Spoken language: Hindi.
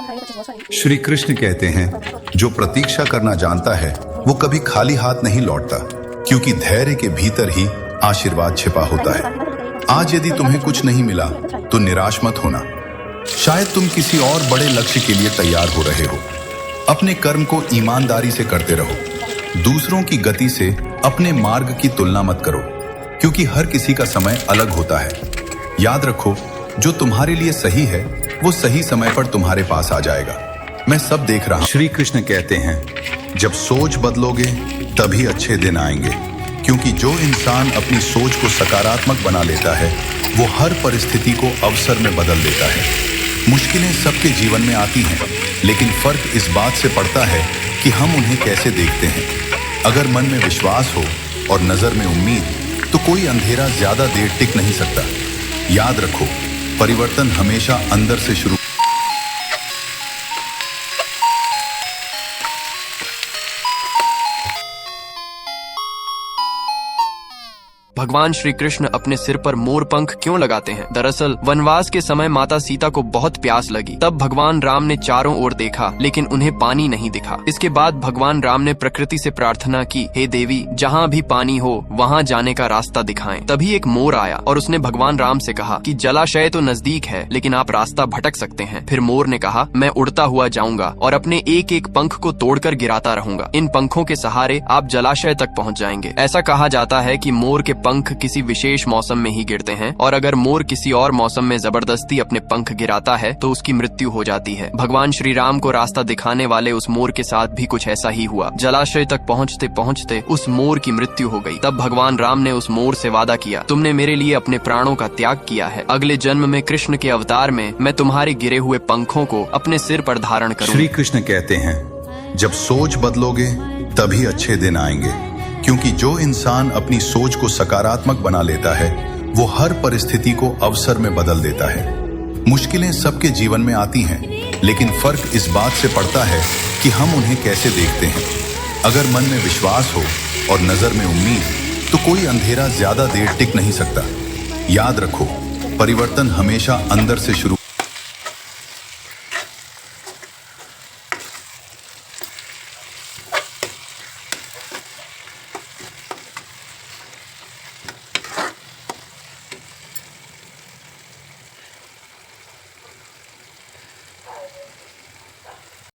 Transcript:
श्री कृष्ण कहते हैं, जो प्रतीक्षा करना जानता है वो कभी खाली हाथ नहीं लौटता, क्योंकि धैर्य के भीतर ही आशीर्वाद छिपा होता है। आज यदि तुम्हें कुछ नहीं मिला तो निराश मत होना। शायद तुम किसी और बड़े लक्ष्य के लिए तैयार हो रहे हो। अपने कर्म को ईमानदारी से करते रहो। दूसरों की गति से अपने मार्ग की तुलना मत करो, क्योंकि हर किसी का समय अलग होता है। याद रखो, जो तुम्हारे लिए सही है वो सही समय पर तुम्हारे पास आ जाएगा। मैं सब देख रहा हूं। श्री कृष्ण कहते हैं, जब सोच बदलोगे तभी अच्छे दिन आएंगे, क्योंकि जो इंसान अपनी सोच को सकारात्मक बना लेता है वो हर परिस्थिति को अवसर में बदल देता है। मुश्किलें सबके जीवन में आती हैं, लेकिन फर्क इस बात से पड़ता है कि हम उन्हें कैसे देखते हैं। अगर मन में विश्वास हो और नजर में उम्मीद, तो कोई अंधेरा ज्यादा देर टिक नहीं सकता। याद रखो, परिवर्तन हमेशा अंदर से शुरू। भगवान श्री कृष्ण अपने सिर पर मोर पंख क्यों लगाते हैं? दरअसल वनवास के समय माता सीता को बहुत प्यास लगी। तब भगवान राम ने चारों ओर देखा, लेकिन उन्हें पानी नहीं दिखा। इसके बाद भगवान राम ने प्रकृति से प्रार्थना की, हे देवी, जहाँ भी पानी हो वहाँ जाने का रास्ता दिखाएं। तभी एक मोर आया और उसने भगवान राम से कहा कि जलाशय तो नजदीक है, लेकिन आप रास्ता भटक सकते हैं। फिर मोर ने कहा, मैं उड़ता हुआ जाऊंगा और अपने एक एक पंख को तोड़कर गिराता रहूंगा। इन पंखों के सहारे आप जलाशय तक पहुँच जाएंगे। ऐसा कहा जाता है कि मोर के पंख किसी विशेष मौसम में ही गिरते हैं, और अगर मोर किसी और मौसम में जबरदस्ती अपने पंख गिराता है तो उसकी मृत्यु हो जाती है। भगवान श्री राम को रास्ता दिखाने वाले उस मोर के साथ भी कुछ ऐसा ही हुआ। जलाशय तक पहुँचते पहुँचते उस मोर की मृत्यु हो गई। तब भगवान राम ने उस मोर से वादा किया, तुमने मेरे लिए अपने प्राणों का त्याग किया है, अगले जन्म में कृष्ण के अवतार में मैं तुम्हारे गिरे हुए पंखों को अपने सिर पर धारण करूंगा। श्री कृष्ण कहते हैं, जब सोच बदलोगे तभी अच्छे दिन आएंगे, क्योंकि जो इंसान अपनी सोच को सकारात्मक बना लेता है वो हर परिस्थिति को अवसर में बदल देता है। मुश्किलें सबके जीवन में आती हैं, लेकिन फर्क इस बात से पड़ता है कि हम उन्हें कैसे देखते हैं। अगर मन में विश्वास हो और नजर में उम्मीद, तो कोई अंधेरा ज्यादा देर टिक नहीं सकता। याद रखो, परिवर्तन हमेशा अंदर से शुरू।